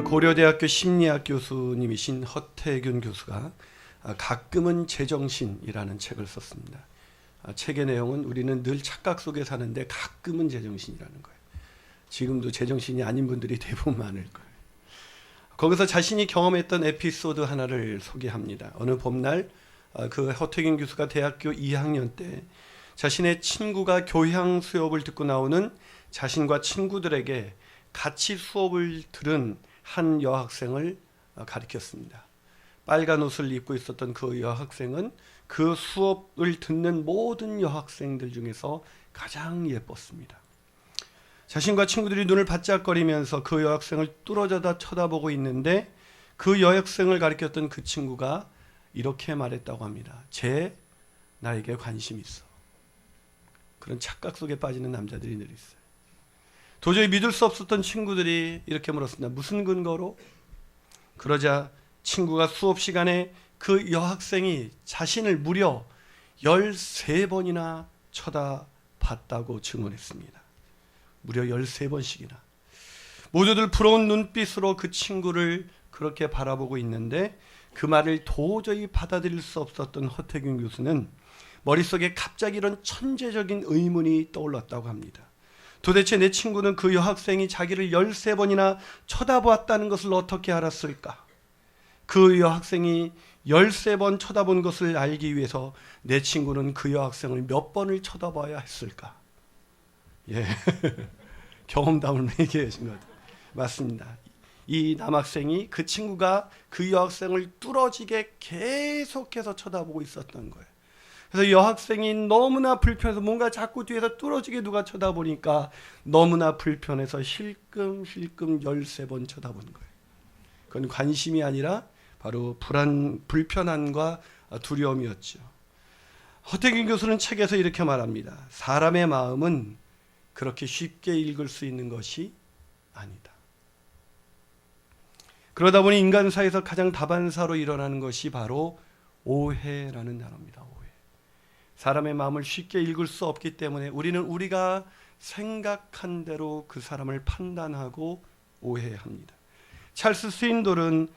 고려대학교 심리학 교수님이신 허태균 교수가 가끔은 제정신이라는 책을 썼습니다. 책의 내용은 우리는 늘 착각 속에 사는데 가끔은 제정신이라는 거예요. 지금도 제정신이 아닌 분들이 대부분 많을 거예요. 거기서 자신이 경험했던 에피소드 하나를 소개합니다. 어느 봄날 그 허태균 교수가 대학교 2학년 때 자신의 친구가 교양 수업을 듣고 나오는 자신과 친구들에게 같이 수업을 들은 한 여학생을 가리켰습니다. 빨간 옷을 입고 있었던 그 여학생은 그 수업을 듣는 모든 여학생들 중에서 가장 예뻤습니다. 자신과 친구들이 눈을 반짝거리면서 그 여학생을 뚫어져다 쳐다보고 있는데 그 여학생을 가리켰던 그 친구가 이렇게 말했다고 합니다. 쟤 나에게 관심 있어. 그런 착각 속에 빠지는 남자들이 늘 있어요. 도저히 믿을 수 없었던 친구들이 이렇게 물었습니다. 무슨 근거로? 그러자 친구가 수업 시간에 그 여학생이 자신을 무려 13번이나 쳐다봤다고 증언했습니다. 무려 13번씩이나. 모두들 부러운 눈빛으로 그 친구를 그렇게 바라보고 있는데 그 말을 도저히 받아들일 수 없었던 허태균 교수는 머릿속에 갑자기 이런 천재적인 의문이 떠올랐다고 합니다. 도대체 내 친구는 그 여학생이 자기를 13번이나 쳐다보았다는 것을 어떻게 알았을까? 그 여학생이 13번 쳐다본 것을 알기 위해서 내 친구는 그 여학생을 몇 번을 쳐다봐야 했을까? 예, 경험담을 얘기하신 것 같아요. 맞습니다. 이 남학생이 그 친구가 그 여학생을 뚫어지게 계속해서 쳐다보고 있었던 거예요. 그래서 여학생이 너무나 불편해서 뭔가 자꾸 뒤에서 뚫어지게 누가 쳐다보니까 너무나 불편해서 힐끔힐끔 13번 쳐다본 거예요. 그건 관심이 아니라 바로 불편함과 두려움이었죠. 허태균 교수는 책에서 이렇게 말합니다. 사람의 마음은 그렇게 쉽게 읽을 수 있는 것이 아니다. 그러다 보니 인간 사이에서 가장 다반사로 일어나는 것이 바로 오해라는 단어입니다. 오해. 사람의 마음을 쉽게 읽을 수 없기 때문에 우리는 우리가 생각한 대로 그 사람을 판단하고 오해합니다. 찰스 스윈돌은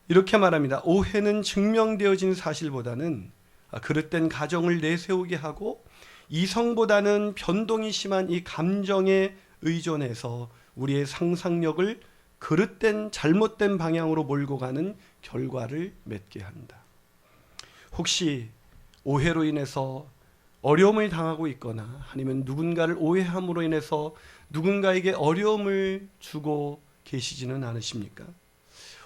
이렇게 말합니다. 오해는 증명되어진 사실보다는 그릇된 가정을 내세우게 하고 이성보다는 변동이 심한 이 감정에 의존해서 우리의 상상력을 그릇된 잘못된 방향으로 몰고 가는 결과를 맺게 한다. 혹시 오해로 인해서 어려움을 당하고 있거나 아니면 누군가를 오해함으로 인해서 누군가에게 어려움을 주고 계시지는 않으십니까?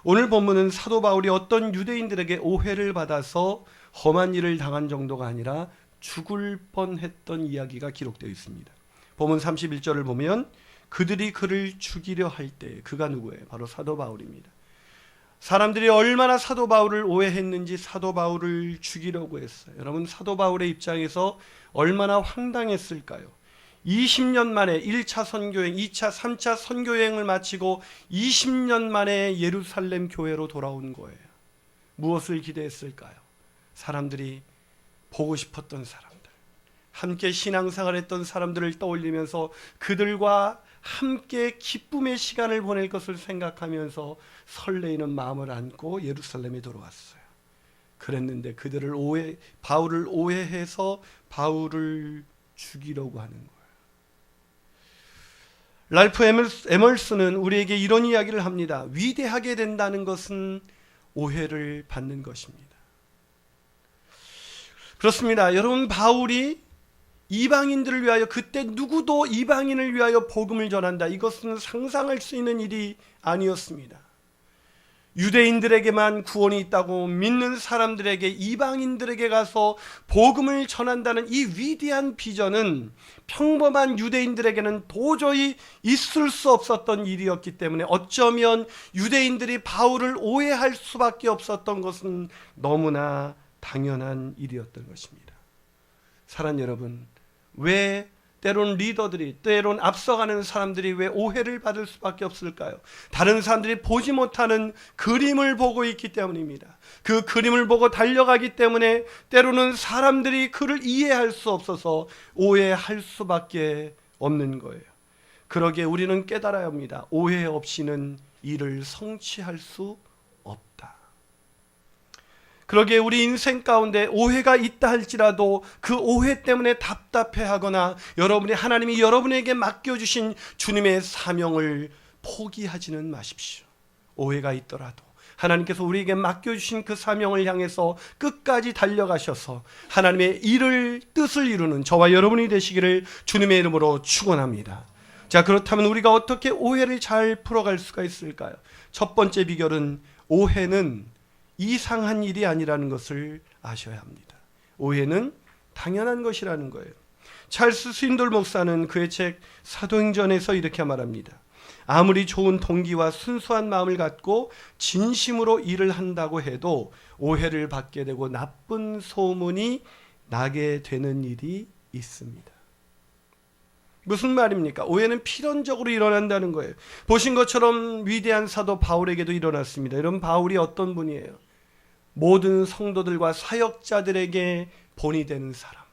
오늘 본문은 사도 바울이 어떤 유대인들에게 오해를 받아서 험한 일을 당한 정도가 아니라 죽을 뻔했던 이야기가 기록되어 있습니다. 본문 31절을 보면 그들이 그를 죽이려 할 때 그가 누구예요? 바로 사도 바울입니다. 사람들이 얼마나 사도 바울을 오해했는지 사도 바울을 죽이려고 했어요. 여러분 사도 바울의 입장에서 얼마나 황당했을까요? 20년 만에 1차 선교행, 2차, 3차 선교행을 마치고 20년 만에 예루살렘 교회로 돌아온 거예요. 무엇을 기대했을까요? 사람들이 보고 싶었던 사람들, 함께 신앙생활 했던 사람들을 떠올리면서 그들과 함께 기쁨의 시간을 보낼 것을 생각하면서 설레이는 마음을 안고 예루살렘에 돌아왔어요. 그랬는데 그들을 바울을 오해해서 바울을 죽이려고 하는 거예요. 랄프 에멀슨은 우리에게 이런 이야기를 합니다. 위대하게 된다는 것은 오해를 받는 것입니다. 그렇습니다. 여러분 바울이 이방인들을 위하여 그때 누구도 이방인을 위하여 복음을 전한다. 이것은 상상할 수 있는 일이 아니었습니다. 유대인들에게만 구원이 있다고 믿는 사람들에게 이방인들에게 가서 복음을 전한다는 이 위대한 비전은 평범한 유대인들에게는 도저히 있을 수 없었던 일이었기 때문에 어쩌면 유대인들이 바울을 오해할 수밖에 없었던 것은 너무나 당연한 일이었던 것입니다. 사랑하는 여러분, 왜 때론 리더들이, 때론 앞서가는 사람들이 왜 오해를 받을 수밖에 없을까요? 다른 사람들이 보지 못하는 그림을 보고 있기 때문입니다. 그 그림을 보고 달려가기 때문에 때로는 사람들이 그를 이해할 수 없어서 오해할 수밖에 없는 거예요. 그러기에 우리는 깨달아야 합니다. 오해 없이는 일을 성취할 수 없다. 그러기에 우리 인생 가운데 오해가 있다 할지라도 그 오해 때문에 답답해하거나 하나님이 여러분에게 맡겨주신 주님의 사명을 포기하지는 마십시오. 오해가 있더라도 하나님께서 우리에게 맡겨주신 그 사명을 향해서 끝까지 달려가셔서 하나님의 뜻을 이루는 저와 여러분이 되시기를 주님의 이름으로 축원합니다. 자, 그렇다면 우리가 어떻게 오해를 잘 풀어갈 수가 있을까요? 첫 번째 비결은 오해는 이상한 일이 아니라는 것을 아셔야 합니다. 오해는 당연한 것이라는 거예요. 찰스 스윈돌 목사는 그의 책 사도행전에서 이렇게 말합니다. 아무리 좋은 동기와 순수한 마음을 갖고 진심으로 일을 한다고 해도 오해를 받게 되고 나쁜 소문이 나게 되는 일이 있습니다. 무슨 말입니까? 오해는 필연적으로 일어난다는 거예요. 보신 것처럼 위대한 사도 바울에게도 일어났습니다. 여러분, 바울이 어떤 분이에요? 모든 성도들과 사역자들에게 본이 되는 사람.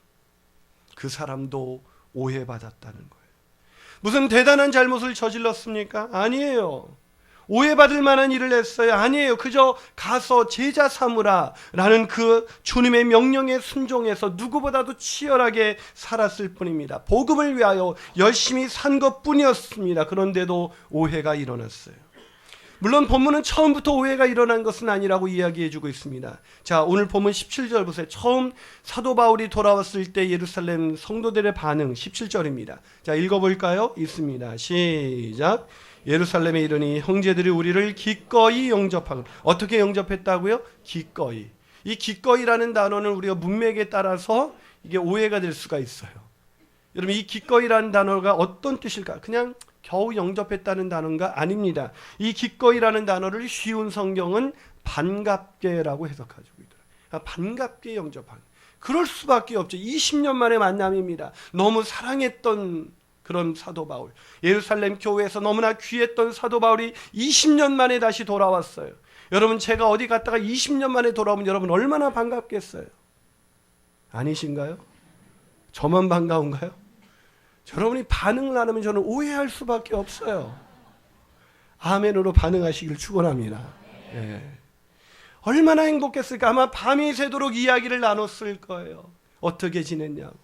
그 사람도 오해받았다는 거예요. 무슨 대단한 잘못을 저질렀습니까? 아니에요. 오해받을 만한 일을 했어요? 아니에요. 그저 가서 제자 삼으라 라는 그 주님의 명령에 순종해서 누구보다도 치열하게 살았을 뿐입니다. 복음을 위하여 열심히 산 것뿐이었습니다. 그런데도 오해가 일어났어요. 물론 본문은 처음부터 오해가 일어난 것은 아니라고 이야기해주고 있습니다. 자, 오늘 본문 17절 보세요. 처음 사도 바울이 돌아왔을 때 예루살렘 성도들의 반응 17절입니다. 자, 읽어볼까요? 있습니다. 시작. 예루살렘에 이르니 형제들이 우리를 기꺼이 영접하고. 어떻게 영접했다고요? 기꺼이. 이 기꺼이라는 단어는 우리가 문맥에 따라서 이게 오해가 될 수가 있어요. 여러분, 이 기꺼이라는 단어가 어떤 뜻일까? 그냥 겨우 영접했다는 단어가 아닙니다. 이 기꺼이라는 단어를 쉬운 성경은 반갑게라고 해석하고 있더라고요. 반갑게 영접하는. 그럴 수밖에 없죠. 20년 만의 만남입니다. 너무 사랑했던 그런 사도 바울, 예루살렘 교회에서 너무나 귀했던 사도 바울이 20년 만에 다시 돌아왔어요. 여러분, 제가 어디 갔다가 20년 만에 돌아오면 여러분 얼마나 반갑겠어요? 아니신가요? 저만 반가운가요? 여러분이 반응을 안 하면 저는 오해할 수밖에 없어요. 아멘으로 반응하시길 축원합니다. 예. 얼마나 행복했을까? 아마 밤이 새도록 이야기를 나눴을 거예요. 어떻게 지냈냐고.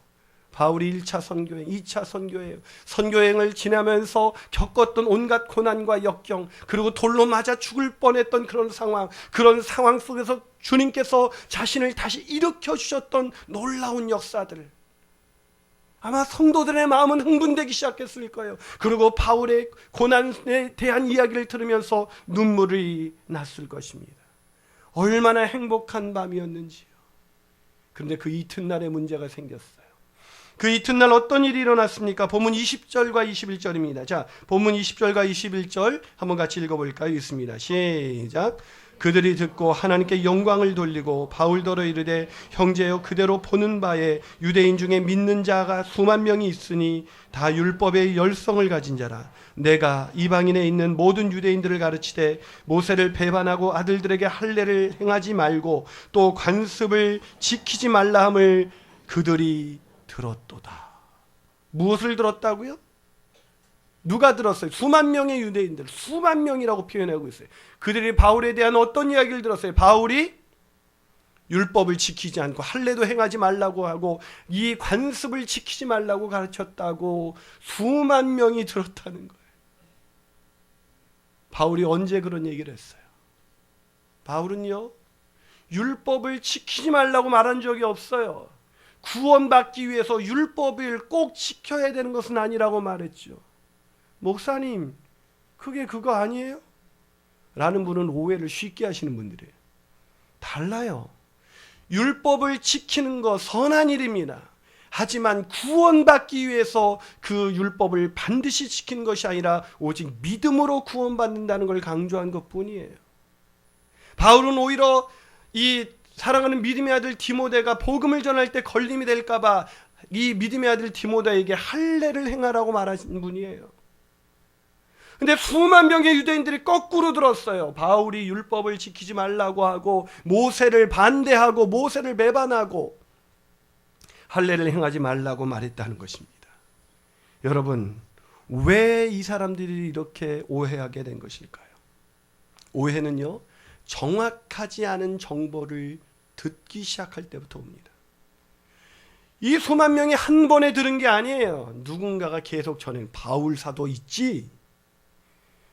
바울이 1차 선교행, 2차 선교행, 선교행을 지나면서 겪었던 온갖 고난과 역경, 그리고 돌로 맞아 죽을 뻔했던 그런 상황 속에서 주님께서 자신을 다시 일으켜 주셨던 놀라운 역사들. 아마 성도들의 마음은 흥분되기 시작했을 거예요. 그리고 바울의 고난에 대한 이야기를 들으면서 눈물이 났을 것입니다. 얼마나 행복한 밤이었는지요. 그런데 그 이튿날에 문제가 생겼어요. 그 이튿날 어떤 일이 일어났습니까? 본문 20절과 21절입니다. 자, 본문 20절과 21절 한번 같이 읽어볼까요? 있습니다. 시작. 그들이 듣고 하나님께 영광을 돌리고 바울더러 이르되 형제여 그대로 보는 바에 유대인 중에 믿는 자가 수만 명이 있으니 다 율법의 열성을 가진 자라. 내가 이방인에 있는 모든 유대인들을 가르치되 모세를 배반하고 아들들에게 할례를 행하지 말고 또 관습을 지키지 말라 함을 그들이 들었도다. 무엇을 들었다고요? 누가 들었어요? 수만 명의 유대인들, 수만 명이라고 표현하고 있어요. 그들이 바울에 대한 어떤 이야기를 들었어요? 바울이 율법을 지키지 않고 할례도 행하지 말라고 하고 이 관습을 지키지 말라고 가르쳤다고 수만 명이 들었다는 거예요. 바울이 언제 그런 얘기를 했어요? 바울은요, 율법을 지키지 말라고 말한 적이 없어요. 구원받기 위해서 율법을 꼭 지켜야 되는 것은 아니라고 말했죠. 목사님, 그게 그거 아니에요? 라는 분은 오해를 쉽게 하시는 분들이에요. 달라요. 율법을 지키는 거 선한 일입니다. 하지만 구원받기 위해서 그 율법을 반드시 지키는 것이 아니라 오직 믿음으로 구원받는다는 걸 강조한 것뿐이에요. 바울은 오히려 이 사랑하는 믿음의 아들 디모데가 복음을 전할 때 걸림이 될까 봐 이 믿음의 아들 디모데에게 할례를 행하라고 말하신 분이에요. 근데 수만 명의 유대인들이 거꾸로 들었어요. 바울이 율법을 지키지 말라고 하고 모세를 반대하고 모세를 배반하고 할례를 행하지 말라고 말했다는 것입니다. 여러분, 왜 이 사람들이 이렇게 오해하게 된 것일까요? 오해는요, 정확하지 않은 정보를 듣기 시작할 때부터 옵니다. 이 수만 명이 한 번에 들은 게 아니에요. 누군가가 계속 전해. 바울 사도 있지.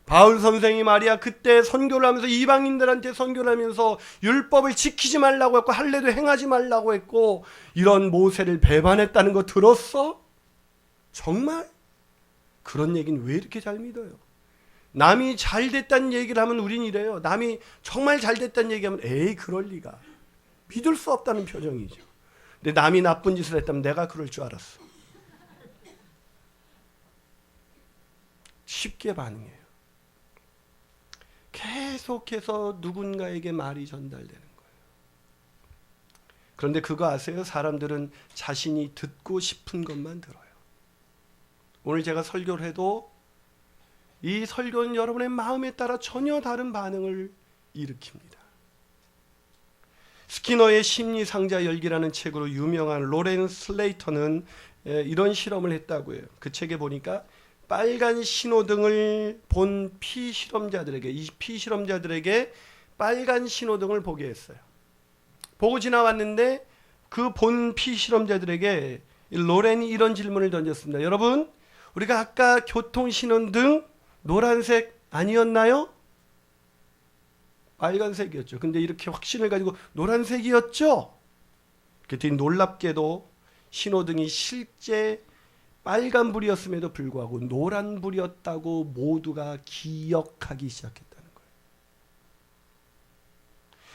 바울 선생이 말이야, 그때 선교를 하면서 이방인들한테 선교를 하면서 율법을 지키지 말라고 했고 할례도 행하지 말라고 했고 이런 모세를 배반했다는 거 들었어? 정말? 그런 얘기는 왜 이렇게 잘 믿어요? 남이 잘 됐다는 얘기를 하면 우린 이래요. 남이 정말 잘 됐다는 얘기하면 에이 그럴 리가. 믿을 수 없다는 표정이죠. 근데 남이 나쁜 짓을 했다면 내가 그럴 줄 알았어. 쉽게 반응해요. 계속해서 누군가에게 말이 전달되는 거예요. 그런데 그거 아세요? 사람들은 자신이 듣고 싶은 것만 들어요. 오늘 제가 설교를 해도 이 설교는 여러분의 마음에 따라 전혀 다른 반응을 일으킵니다. 스키너의 심리상자 열기라는 책으로 유명한 로렌 슬레이터는 이런 실험을 했다고 해요. 그 책에 보니까 빨간 신호등을 본 피실험자들에게, 이 피실험자들에게 빨간 신호등을 보게 했어요. 보고 지나왔는데 그 본 피실험자들에게 로렌이 이런 질문을 던졌습니다. 여러분, 우리가 아까 교통신호등 노란색 아니었나요? 빨간색이었죠. 근데 이렇게 확신을 가지고 노란색이었죠? 그랬더니 놀랍게도 신호등이 실제 빨간불이었음에도 불구하고 노란불이었다고 모두가 기억하기 시작했다는 거예요.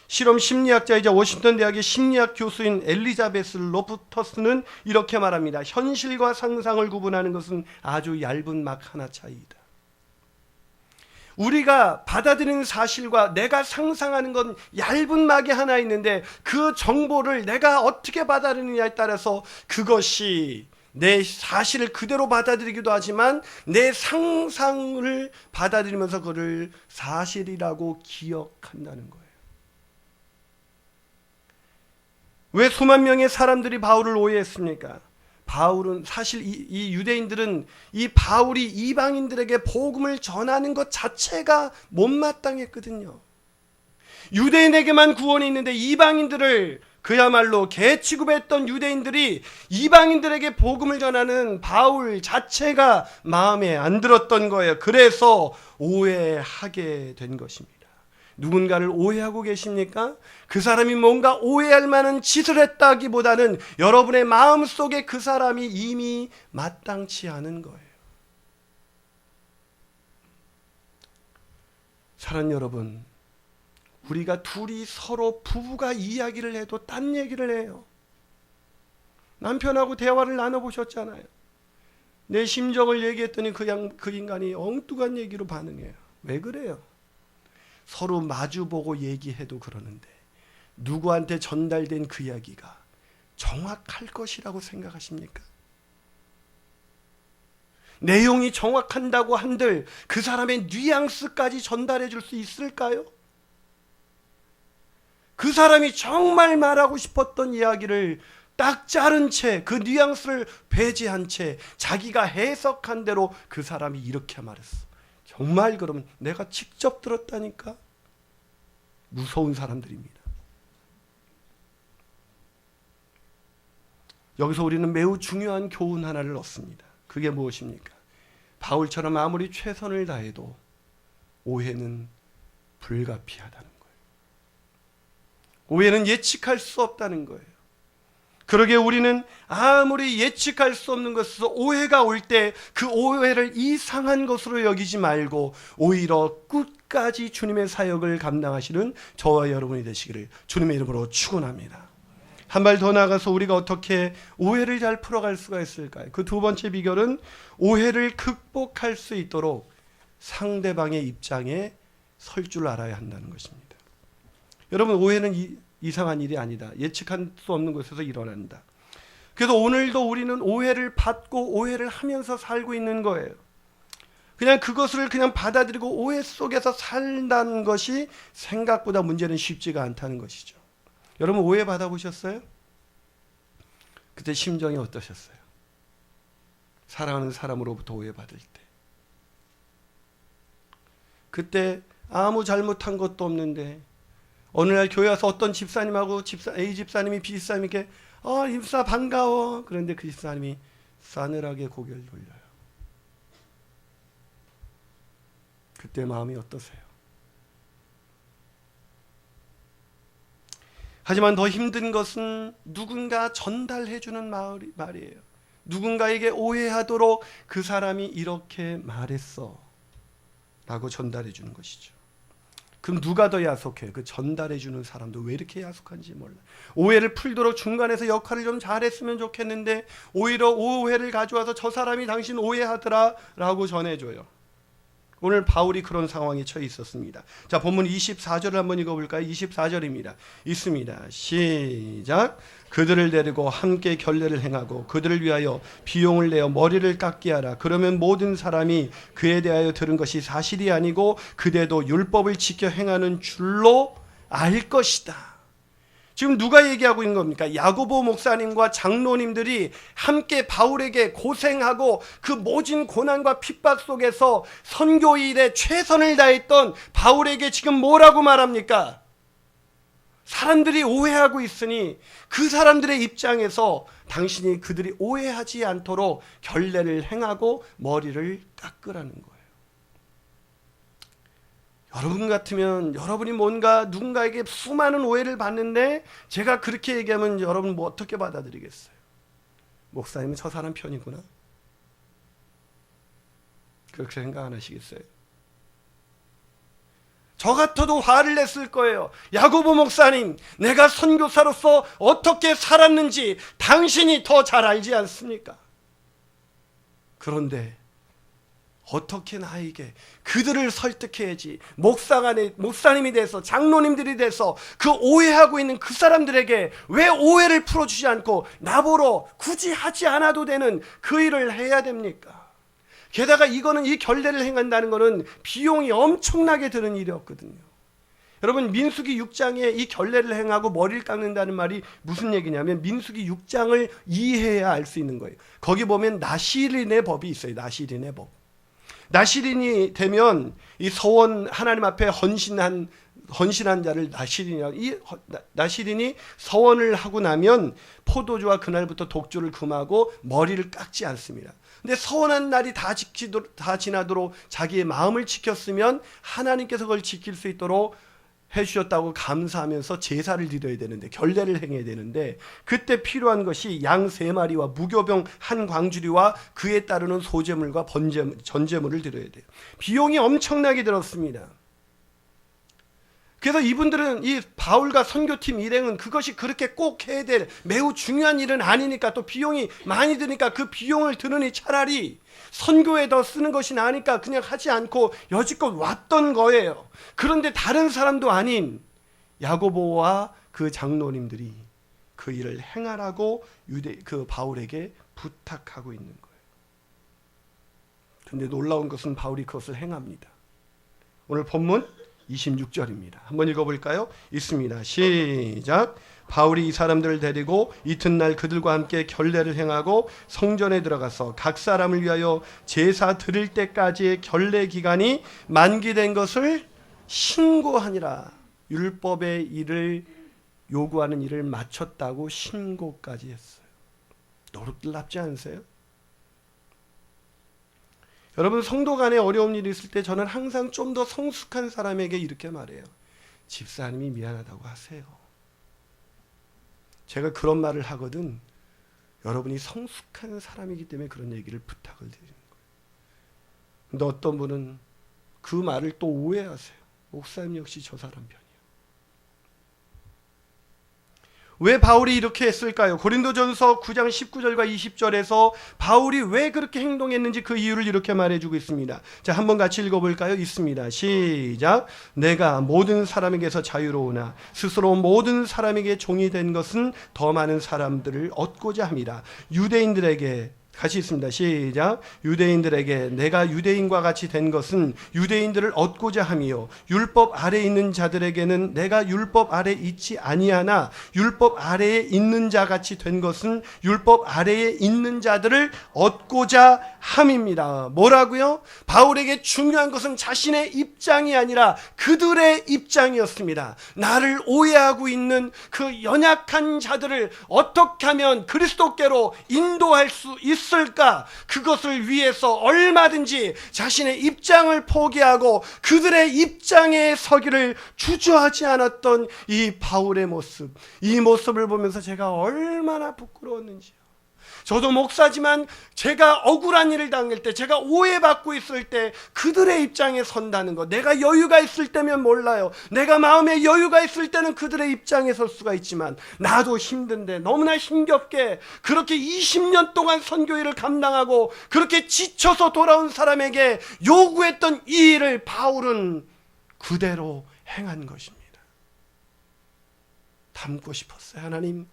실험 심리학자이자 워싱턴 대학의 심리학 교수인 엘리자베스 로프터스는 이렇게 말합니다. 현실과 상상을 구분하는 것은 아주 얇은 막 하나 차이다. 우리가 받아들이는 사실과 내가 상상하는 건 얇은 막이 하나 있는데 그 정보를 내가 어떻게 받아들이느냐에 따라서 그것이 내 사실을 그대로 받아들이기도 하지만 내 상상을 받아들이면서 그를 사실이라고 기억한다는 거예요. 왜 수만 명의 사람들이 바울을 오해했습니까? 바울은 사실 이 유대인들은 이 바울이 이방인들에게 복음을 전하는 것 자체가 못마땅했거든요. 유대인에게만 구원이 있는데 이방인들을 그야말로 개 취급했던 유대인들이 이방인들에게 복음을 전하는 바울 자체가 마음에 안 들었던 거예요. 그래서 오해하게 된 것입니다. 누군가를 오해하고 계십니까? 그 사람이 뭔가 오해할 만한 짓을 했다기보다는 여러분의 마음속에 그 사람이 이미 마땅치 않은 거예요. 사랑하는 여러분, 우리가 둘이 서로 부부가 이야기를 해도 딴 얘기를 해요. 남편하고 대화를 나눠보셨잖아요. 내 심정을 얘기했더니 그 인간이 엉뚱한 얘기로 반응해요. 왜 그래요? 서로 마주보고 얘기해도 그러는데 누구한테 전달된 그 이야기가 정확할 것이라고 생각하십니까? 내용이 정확한다고 한들 그 사람의 뉘앙스까지 전달해 줄 수 있을까요? 그 사람이 정말 말하고 싶었던 이야기를 딱 자른 채 그 뉘앙스를 배제한 채 자기가 해석한 대로 그 사람이 이렇게 말했어. 정말 그러면 내가 직접 들었다니까? 무서운 사람들입니다. 여기서 우리는 매우 중요한 교훈 하나를 얻습니다. 그게 무엇입니까? 바울처럼 아무리 최선을 다해도 오해는 불가피하다는 거예요. 오해는 예측할 수 없다는 거예요. 그러게 우리는 아무리 예측할 수 없는 것에서 오해가 올 때 그 오해를 이상한 것으로 여기지 말고 오히려 끝까지 주님의 사역을 감당하시는 저와 여러분이 되시기를 주님의 이름으로 축원합니다. 한 발 더 나가서 우리가 어떻게 오해를 잘 풀어갈 수가 있을까요? 그 두 번째 비결은 오해를 극복할 수 있도록 상대방의 입장에 설 줄 알아야 한다는 것입니다. 여러분, 오해는 이상한 일이 아니다. 예측할 수 없는 곳에서 일어난다. 그래서 오늘도 우리는 오해를 받고 오해를 하면서 살고 있는 거예요. 그냥 그것을 그냥 받아들이고 오해 속에서 산다는 것이 생각보다 문제는 쉽지가 않다는 것이죠. 여러분, 오해 받아보셨어요? 그때 심정이 어떠셨어요? 사랑하는 사람으로부터 오해받을 때. 그때 아무 잘못한 것도 없는데 어느 날 교회 와서 어떤 집사님하고 A 집사님이 B 집사님에게 집사 반가워. 그런데 그 집사님이 싸늘하게 고개를 돌려요. 그때 마음이 어떠세요? 하지만 더 힘든 것은 누군가 전달해주는 말이에요. 누군가에게 오해하도록 그 사람이 이렇게 말했어 라고 전달해주는 것이죠. 그럼 누가 더 야속해요? 그 전달해주는 사람도 왜 이렇게 야속한지 몰라요. 오해를 풀도록 중간에서 역할을 좀 잘했으면 좋겠는데 오히려 오해를 가져와서 저 사람이 당신 오해하더라 라고 전해줘요. 오늘 바울이 그런 상황에 처해 있었습니다. 자, 본문 24절을 한번 읽어볼까요? 24절입니다. 있습니다. 시작. 그들을 데리고 함께 결례를 행하고 그들을 위하여 비용을 내어 머리를 깎게 하라. 그러면 모든 사람이 그에 대하여 들은 것이 사실이 아니고 그대도 율법을 지켜 행하는 줄로 알 것이다. 지금 누가 얘기하고 있는 겁니까? 야고보 목사님과 장로님들이 함께 바울에게 고생하고 그 모진 고난과 핍박 속에서 선교 일에 최선을 다했던 바울에게 지금 뭐라고 말합니까? 사람들이 오해하고 있으니 그 사람들의 입장에서 당신이 그들이 오해하지 않도록 결례를 행하고 머리를 깎으라는 거예요. 여러분 같으면 여러분이 뭔가 누군가에게 수많은 오해를 받는데 제가 그렇게 얘기하면 여러분 뭐 어떻게 받아들이겠어요? 목사님은 저 사람 편이구나. 그렇게 생각 안 하시겠어요? 저 같아도 화를 냈을 거예요. 야고보 목사님, 내가 선교사로서 어떻게 살았는지 당신이 더 잘 알지 않습니까? 그런데 어떻게 나에게 그들을 설득해야지, 목사님이 돼서 장로님들이 돼서 그 오해하고 있는 그 사람들에게 왜 오해를 풀어주지 않고 나보러 굳이 하지 않아도 되는 그 일을 해야 됩니까? 게다가 이거는 이 결례를 행한다는 것은 비용이 엄청나게 드는 일이었거든요. 여러분, 민수기 6장에 이 결례를 행하고 머리를 깎는다는 말이 무슨 얘기냐면 민수기 6장을 이해해야 알 수 있는 거예요. 거기 보면 나시린의 법이 있어요. 나시린의 법. 나시린이 되면 이 서원 하나님 앞에 헌신한 자를 나시린이라고. 이 나시린이 서원을 하고 나면 포도주와 그날부터 독주를 금하고 머리를 깎지 않습니다. 근데 서원한 날이 다 지나도록 자기의 마음을 지켰으면 하나님께서 그걸 지킬 수 있도록 해주셨다고 감사하면서 제사를 드려야 되는데, 결례를 행해야 되는데, 그때 필요한 것이 양 3마리와 무교병 한 광주리와 그에 따르는 소제물과 전제물을 드려야 돼요. 비용이 엄청나게 들었습니다. 그래서 이분들은 이 바울과 선교팀 일행은 그것이 그렇게 꼭 해야 될 매우 중요한 일은 아니니까, 또 비용이 많이 드니까 그 비용을 드느니 차라리 선교에 더 쓰는 것이 나으니까 그냥 하지 않고 여지껏 왔던 거예요. 그런데 다른 사람도 아닌 야고보와 그 장로님들이 그 일을 행하라고 그 바울에게 부탁하고 있는 거예요. 그런데 놀라운 것은 바울이 그것을 행합니다. 오늘 본문 26절입니다. 한번 읽어볼까요? 있습니다. 시작. 바울이 이 사람들을 데리고 이튿날 그들과 함께 결례를 행하고 성전에 들어가서 각 사람을 위하여 제사 드릴 때까지의 결례 기간이 만기된 것을 신고하니라. 율법의 일을 요구하는 일을 마쳤다고 신고까지 했어요. 놀랍지 않으세요? 여러분, 성도 간에 어려운 일이 있을 때 저는 항상 좀 더 성숙한 사람에게 이렇게 말해요. 집사님이 미안하다고 하세요. 제가 그런 말을 하거든. 여러분이 성숙한 사람이기 때문에 그런 얘기를 부탁을 드리는 거예요. 근데 어떤 분은 그 말을 또 오해하세요. 목사님 역시 저 사람 편이에요. 왜 바울이 이렇게 했을까요? 고린도전서 9장 19절과 20절에서 바울이 왜 그렇게 행동했는지 그 이유를 이렇게 말해주고 있습니다. 자, 한번 같이 읽어볼까요? 있습니다. 시작. 내가 모든 사람에게서 자유로우나 스스로 모든 사람에게 종이 된 것은 더 많은 사람들을 얻고자 함이라. 유대인들에게 같이 있습니다. 시작. 유대인들에게 내가 유대인과 같이 된 것은 유대인들을 얻고자 함이요 율법 아래에 있는 자들에게는 내가 율법 아래 있지 아니하나 율법 아래에 있는 자 같이 된 것은 율법 아래에 있는 자들을 얻고자 함입니다. 뭐라고요? 바울에게 중요한 것은 자신의 입장이 아니라 그들의 입장이었습니다. 나를 오해하고 있는 그 연약한 자들을 어떻게 하면 그리스도께로 인도할 수 있을까? 그것을 위해서 얼마든지 자신의 입장을 포기하고 그들의 입장에 서기를 주저하지 않았던 이 바울의 모습, 이 모습을 보면서 제가 얼마나 부끄러웠는지요. 저도 목사지만 제가 억울한 일을 당할 때, 제가 오해받고 있을 때 그들의 입장에 선다는 것, 내가 여유가 있을 때면 몰라요. 내가 마음에 여유가 있을 때는 그들의 입장에 설 수가 있지만 나도 힘든데 너무나 힘겹게 그렇게 20년 동안 선교일을 감당하고 그렇게 지쳐서 돌아온 사람에게 요구했던 이 일을 바울은 그대로 행한 것입니다. 닮고 싶었어요. 하나님,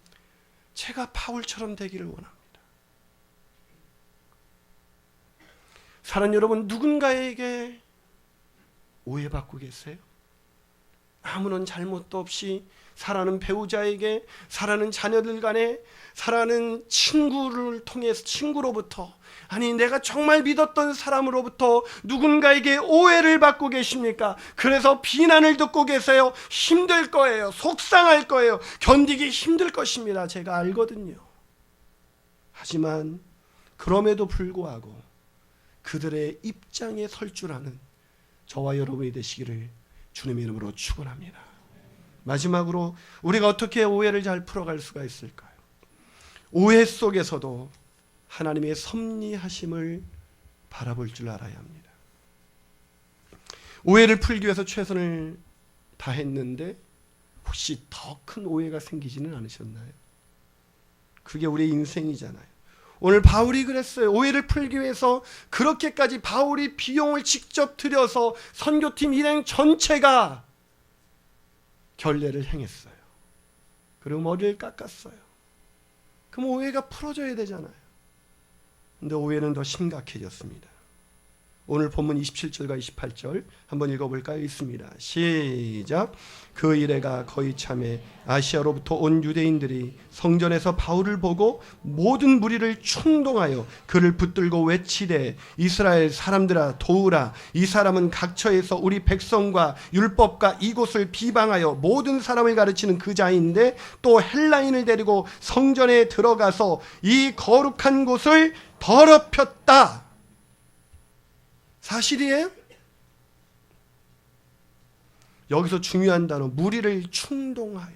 제가 바울처럼 되기를 원합니다. 사랑 여러분, 누군가에게 오해받고 계세요? 아무런 잘못도 없이 살아가는 배우자에게, 살아가는 자녀들 간에, 살아가는 친구를 통해서, 친구로부터, 아니 내가 정말 믿었던 사람으로부터 누군가에게 오해를 받고 계십니까? 그래서 비난을 듣고 계세요. 힘들 거예요. 속상할 거예요. 견디기 힘들 것입니다. 제가 알거든요. 하지만 그럼에도 불구하고 그들의 입장에 설 줄 아는 저와 여러분이 되시기를 주님의 이름으로 축원합니다. 마지막으로 우리가 어떻게 오해를 잘 풀어갈 수가 있을까요? 오해 속에서도 하나님의 섭리하심을 바라볼 줄 알아야 합니다. 오해를 풀기 위해서 최선을 다했는데 혹시 더 큰 오해가 생기지는 않으셨나요? 그게 우리의 인생이잖아요. 오늘 바울이 그랬어요. 오해를 풀기 위해서 그렇게까지 바울이 비용을 직접 들여서 선교팀 일행 전체가 결례를 행했어요. 그리고 머리를 깎았어요. 그럼 오해가 풀어져야 되잖아요. 근데 오해는 더 심각해졌습니다. 오늘 본문 27절과 28절 한번 읽어볼까요? 있습니다. 시작. 그 이래가 거의 참에 아시아로부터 온 유대인들이 성전에서 바울을 보고 모든 무리를 충동하여 그를 붙들고 외치되 이스라엘 사람들아 도우라. 이 사람은 각처에서 우리 백성과 율법과 이곳을 비방하여 모든 사람을 가르치는 그 자인데 또 헬라인을 데리고 성전에 들어가서 이 거룩한 곳을 더럽혔다. 사실이에요? 여기서 중요한 단어 무리를 충동하여.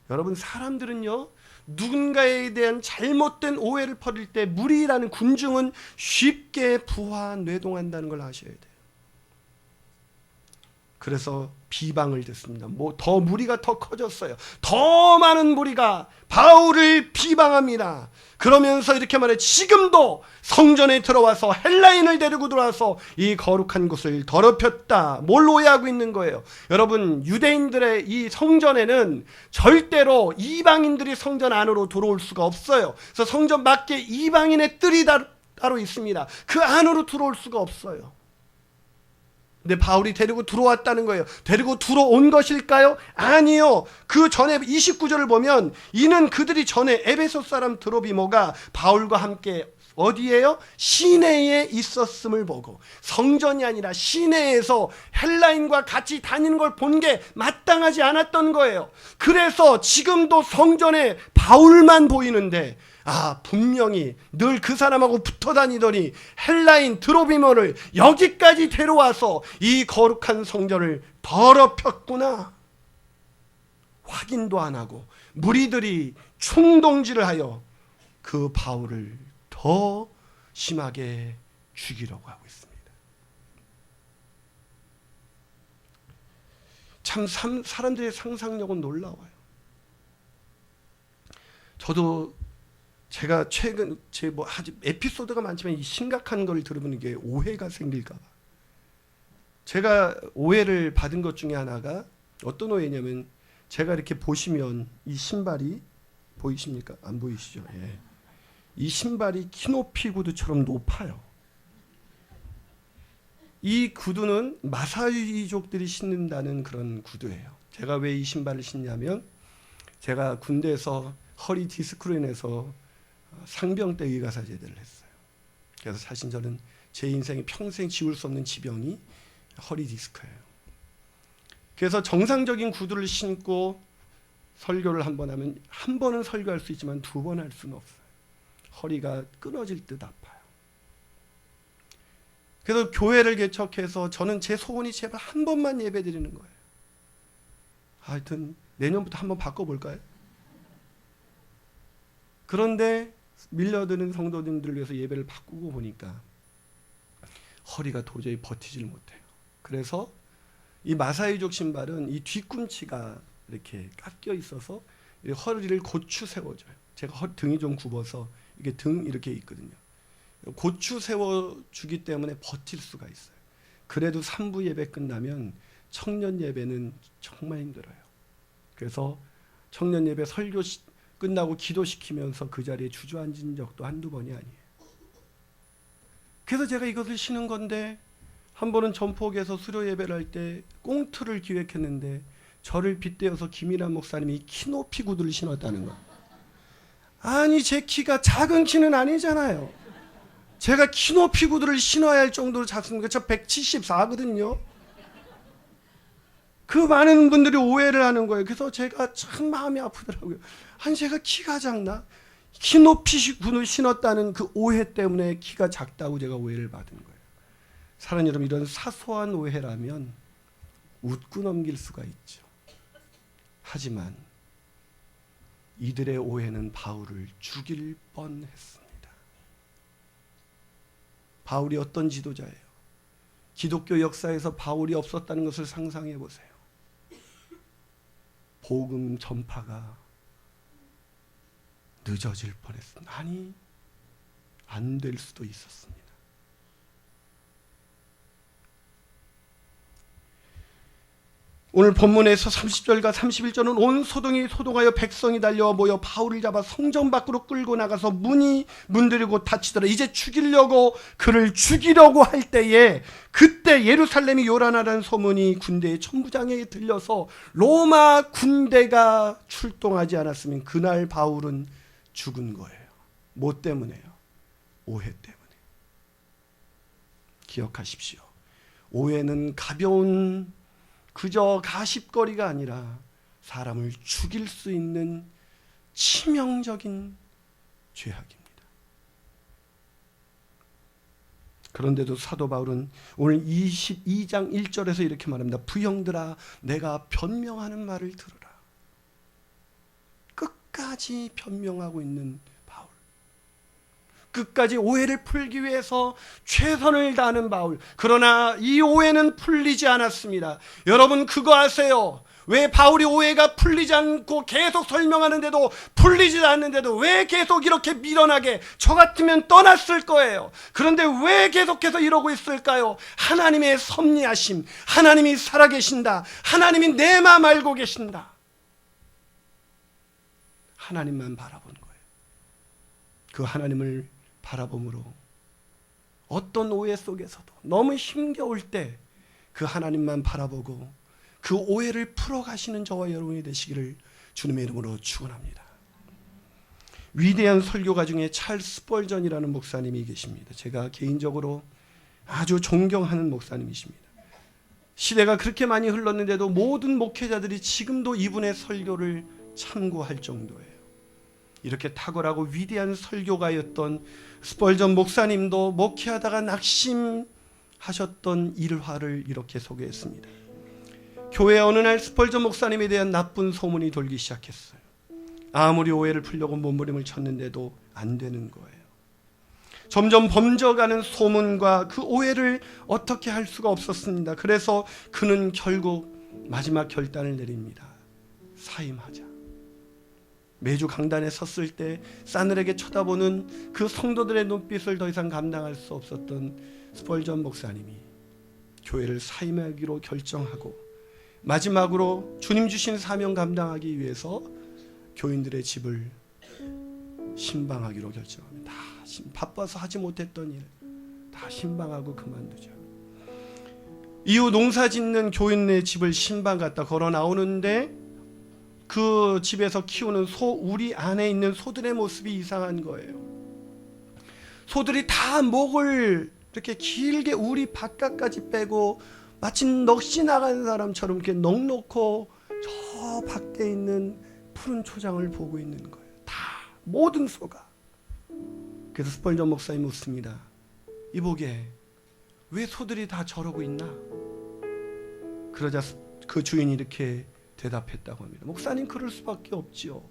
여러분, 사람들은요 누군가에 대한 잘못된 오해를 퍼릴 때 무리라는 군중은 쉽게 부화 뇌동한다는 걸 아셔야 돼요. 그래서 비방을 듣습니다. 더 무리가 더 커졌어요. 더 많은 무리가 바울을 비방합니다. 그러면서 이렇게 말해, 지금도 성전에 들어와서 헬라인을 데리고 들어와서 이 거룩한 곳을 더럽혔다. 뭘 오해하고 있는 거예요? 여러분, 유대인들의 이 성전에는 절대로 이방인들이 성전 안으로 들어올 수가 없어요. 그래서 성전 밖에 이방인의 뜰이 따로 있습니다. 그 안으로 들어올 수가 없어요. 근데 바울이 데리고 들어왔다는 거예요. 데리고 들어온 것일까요? 아니요. 그 전에 29절을 보면 이는 그들이 전에 에베소 사람 드로비모가 바울과 함께 어디에요? 시내에 있었음을 보고, 성전이 아니라 시내에서 헬라인과 같이 다니는 걸 본 게 마땅하지 않았던 거예요. 그래서 지금도 성전에 바울만 보이는데 분명히 늘 그 사람하고 붙어 다니더니 헬라인 드로비모를 여기까지 데려와서 이 거룩한 성전을 더럽혔구나. 확인도 안 하고 무리들이 충동질을 하여 그 바울을 더 심하게 죽이려고 하고 있습니다. 참 사람들의 상상력은 놀라워요. 저도 제가 최근 아주 에피소드가 많지만 이 심각한 걸 들으면 이게 오해가 생길까 봐. 제가 오해를 받은 것 중에 하나가 어떤 오해냐면, 제가 이렇게 보시면 이 신발이 보이십니까? 안 보이시죠? 예. 이 신발이 키높이 구두처럼 높아요. 이 구두는 마사이족들이 신는다는 그런 구두예요. 제가 왜 이 신발을 신냐면 제가 군대에서 허리 디스크로 인해서 상병 때 의가사 제대를 했어요. 그래서 사실 저는 제 인생에 평생 지울 수 없는 지병이 허리 디스크예요. 그래서 정상적인 구두를 신고 설교를 한 번 하면 한 번은 설교할 수 있지만 두 번 할 수는 없어요. 허리가 끊어질 듯 아파요. 그래서 교회를 개척해서 저는 제 소원이 제발 한 번만 예배 드리는 거예요. 하여튼 내년부터 한번 바꿔볼까요? 그런데 밀려드는 성도님들을 위해서 예배를 바꾸고 보니까 허리가 도저히 버티질 못해요. 그래서 이 마사이족 신발은 이 뒤꿈치가 이렇게 깎여 있어서 허리를 고추 세워줘요. 제가 등이 좀 굽어서 이게 등 이렇게 있거든요. 고추 세워주기 때문에 버틸 수가 있어요. 그래도 3부 예배 끝나면 청년 예배는 정말 힘들어요. 그래서 청년 예배 설교 끝나고 기도시키면서 그 자리에 주저앉은 적도 한두 번이 아니에요. 그래서 제가 이것을 신은 건데 한 번은 전폭에서 수료 예배를 할 때 꽁트를 기획했는데 저를 빗대어서 김일환 목사님이 키높이 구두를 신었다는 거. 아니 제 키가 작은 키는 아니잖아요. 제가 키높이 구두를 신어야 할 정도로 작습니까? 저 174거든요. 그 많은 분들이 오해를 하는 거예요. 그래서 제가 참 마음이 아프더라고요. 아니 제가 키가 작나? 키높이 구두를 신었다는 그 오해 때문에 키가 작다고 제가 오해를 받은 거예요. 사랑하는 여러분, 이런 사소한 오해라면 웃고 넘길 수가 있죠. 하지만 이들의 오해는 바울을 죽일 뻔했습니다. 바울이 어떤 지도자예요? 기독교 역사에서 바울이 없었다는 것을 상상해 보세요. 복음 전파가 늦어질 뻔했습니다. 아니, 안 될 수도 있었습니다. 오늘 본문에서 30절과 31절은 온 소동이 소동하여 백성이 달려와 모여 바울을 잡아 성전 밖으로 끌고 나가서 문들이고 닫히더라. 이제 죽이려고 그를 죽이려고 할 때에 그때 예루살렘이 요란하다는 소문이 군대의 천부장에게 들려서 로마 군대가 출동하지 않았으면 그날 바울은 죽은 거예요. 뭐 때문에요? 오해 때문에. 기억하십시오. 오해는 가벼운 그저 가십거리가 아니라 사람을 죽일 수 있는 치명적인 죄악입니다. 그런데도 사도 바울은 오늘 22장 1절에서 이렇게 말합니다. 부형들아, 내가 변명하는 말을 들으라. 끝까지 변명하고 있는 바울, 끝까지 오해를 풀기 위해서 최선을 다하는 바울. 그러나 이 오해는 풀리지 않았습니다. 여러분 그거 아세요? 왜 바울이 오해가 풀리지 않고 계속 설명하는데도 풀리지 않는데도 왜 계속 이렇게 밀어나게? 저 같으면 떠났을 거예요. 그런데 왜 계속해서 이러고 있을까요? 하나님의 섭리하심, 하나님이 살아계신다, 하나님이 내 마음 알고 계신다, 하나님만 바라본 거예요. 그 하나님을 바라봄으로 어떤 오해 속에서도 너무 힘겨울 때 그 하나님만 바라보고 그 오해를 풀어가시는 저와 여러분이 되시기를 주님의 이름으로 축원합니다. 위대한 설교가 중에 찰스 스펄전이라는 목사님이 계십니다. 제가 개인적으로 아주 존경하는 목사님이십니다. 시대가 그렇게 많이 흘렀는데도 모든 목회자들이 지금도 이분의 설교를 참고할 정도예요. 이렇게 탁월하고 위대한 설교가였던 스펄전 목사님도 목회하다가 낙심하셨던 일화를 이렇게 소개했습니다. 교회 어느 날 스펄전 목사님에 대한 나쁜 소문이 돌기 시작했어요. 아무리 오해를 풀려고 몸부림을 쳤는데도 안 되는 거예요. 점점 번져가는 소문과 그 오해를 어떻게 할 수가 없었습니다. 그래서 그는 결국 마지막 결단을 내립니다. 사임하자. 매주 강단에 섰을 때 싸늘하게 쳐다보는 그 성도들의 눈빛을 더 이상 감당할 수 없었던 스펄전 목사님이 교회를 사임하기로 결정하고 마지막으로 주님 주신 사명 감당하기 위해서 교인들의 집을 신방하기로 결정합니다. 바빠서 하지 못했던 일 다 신방하고 그만두죠. 이후 농사 짓는 교인네 집을 신방 갔다 걸어 나오는데 그 집에서 키우는 우리 안에 있는 소들의 모습이 이상한 거예요. 소들이 다 목을 이렇게 길게 우리 바깥까지 빼고 마치 넋이 나간 사람처럼 이렇게 넋놓고 저 밖에 있는 푸른 초장을 보고 있는 거예요. 다 모든 소가. 그래서 스펄전 목사님 묻습니다. 이보게 왜 소들이 다 저러고 있나? 그러자 그 주인이 이렇게 대답했다고 합니다. 목사님, 그럴 수밖에 없지요.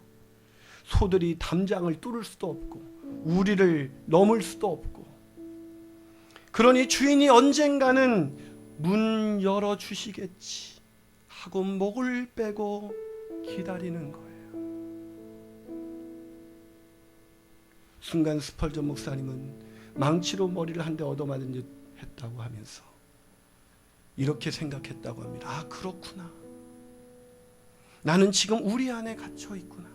소들이 담장을 뚫을 수도 없고 우리를 넘을 수도 없고, 그러니 주인이 언젠가는 문 열어주시겠지 하고 목을 빼고 기다리는 거예요. 순간 스펄전 목사님은 망치로 머리를 한 대 얻어맞은 듯 했다고 하면서 이렇게 생각했다고 합니다. 아, 그렇구나. 나는 지금 우리 안에 갇혀 있구나.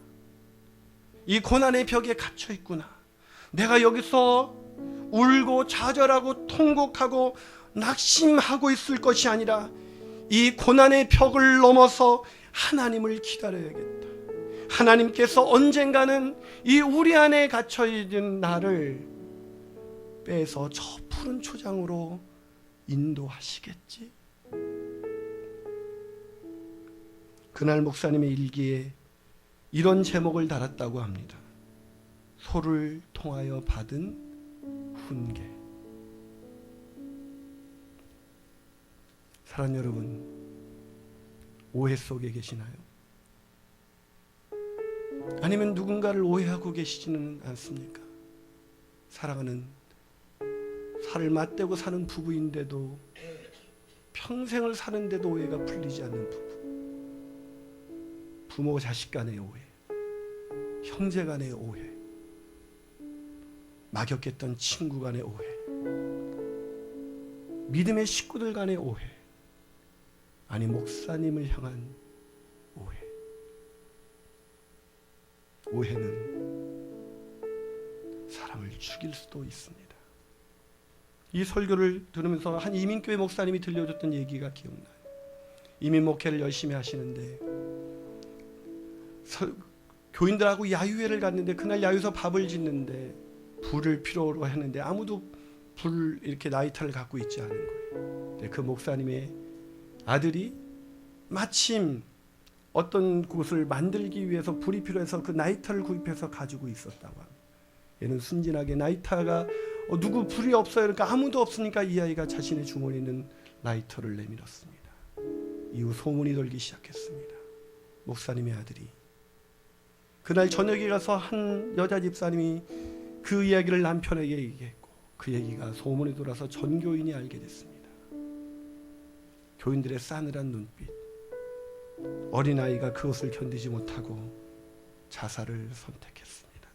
이 고난의 벽에 갇혀 있구나. 내가 여기서 울고 좌절하고 통곡하고 낙심하고 있을 것이 아니라 이 고난의 벽을 넘어서 하나님을 기다려야겠다. 하나님께서 언젠가는 이 우리 안에 갇혀 있는 나를 빼서 저 푸른 초장으로 인도하시겠지. 그날 목사님의 일기에 이런 제목을 달았다고 합니다. 소를 통하여 받은 훈계. 사랑하는 여러분, 오해 속에 계시나요? 아니면 누군가를 오해하고 계시지는 않습니까? 사랑하는, 살을 맞대고 사는 부부인데도 평생을 사는데도 오해가 풀리지 않는 부부, 부모 자식 간의 오해, 형제 간의 오해, 막역했던 친구 간의 오해, 믿음의 식구들 간의 오해, 아니 목사님을 향한 오해. 오해는 사람을 죽일 수도 있습니다. 이 설교를 들으면서 한 이민교회 목사님이 들려줬던 얘기가 기억나요. 이민 목회를 열심히 하시는데 교인들하고 야유회를 갔는데 그날 야유에서 밥을 짓는데 불을 필요로 했는데 아무도 불 이렇게 라이터를 갖고 있지 않은 거예요. 그 목사님의 아들이 마침 어떤 곳을 만들기 위해서 불이 필요해서 그 라이터를 구입해서 가지고 있었다고 합니다. 얘는 순진하게 라이터가 누구 불이 없어요. 그러니까 아무도 없으니까 이 아이가 자신의 주머니에 있는 라이터를 내밀었습니다. 이후 소문이 돌기 시작했습니다. 목사님의 아들이 그날 저녁에 가서 한 여자 집사님이 그 이야기를 남편에게 얘기했고 그 얘기가 소문이 돌아서 전 교인이 알게 됐습니다. 교인들의 싸늘한 눈빛, 어린아이가 그것을 견디지 못하고 자살을 선택했습니다.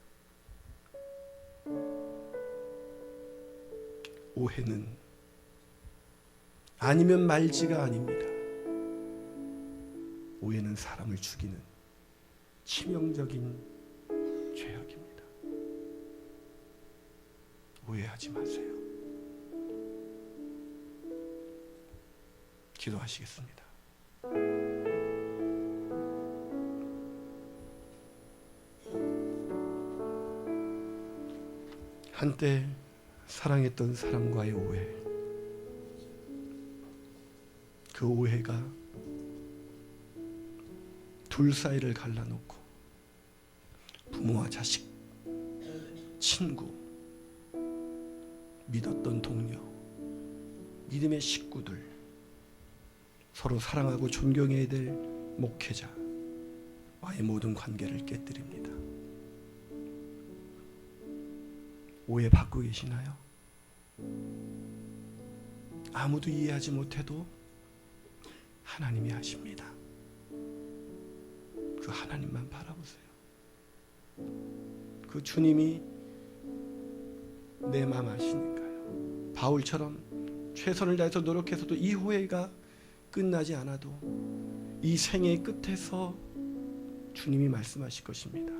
오해는 아니면 말지가 아닙니다. 오해는 사람을 죽이는 치명적인 죄악입니다. 오해하지 마세요. 기도하시겠습니다. 한때 사랑했던 사람과의 오해, 그 오해가 둘 사이를 갈라놓고 부모와 자식, 친구, 믿었던 동료, 믿음의 식구들, 서로 사랑하고 존경해야 될 목회자와의 모든 관계를 깨뜨립니다. 오해 받고 계시나요? 아무도 이해하지 못해도 하나님이 아십니다. 그 하나님만 바라보세요. 그 주님이 내 마음 아시니까요. 바울처럼 최선을 다해서 노력해서도 이 오해가 끝나지 않아도 이 생의 끝에서 주님이 말씀하실 것입니다.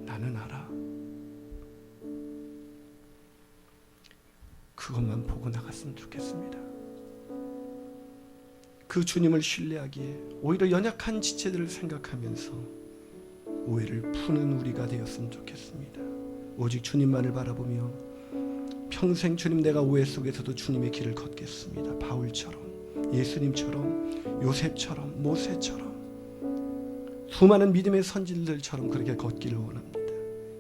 나는 알아. 그것만 보고 나갔으면 좋겠습니다. 그 주님을 신뢰하기에 오히려 연약한 지체들을 생각하면서 오해를 푸는 우리가 되었으면 좋겠습니다. 오직 주님만을 바라보며 평생 주님, 내가 오해 속에서도 주님의 길을 걷겠습니다. 바울처럼, 예수님처럼, 요셉처럼, 모세처럼, 수많은 믿음의 선진들처럼 그렇게 걷기를 원합니다.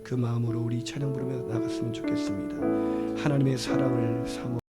그 마음으로 우리 찬양 부르며 나갔으면 좋겠습니다. 하나님의 사랑을 사모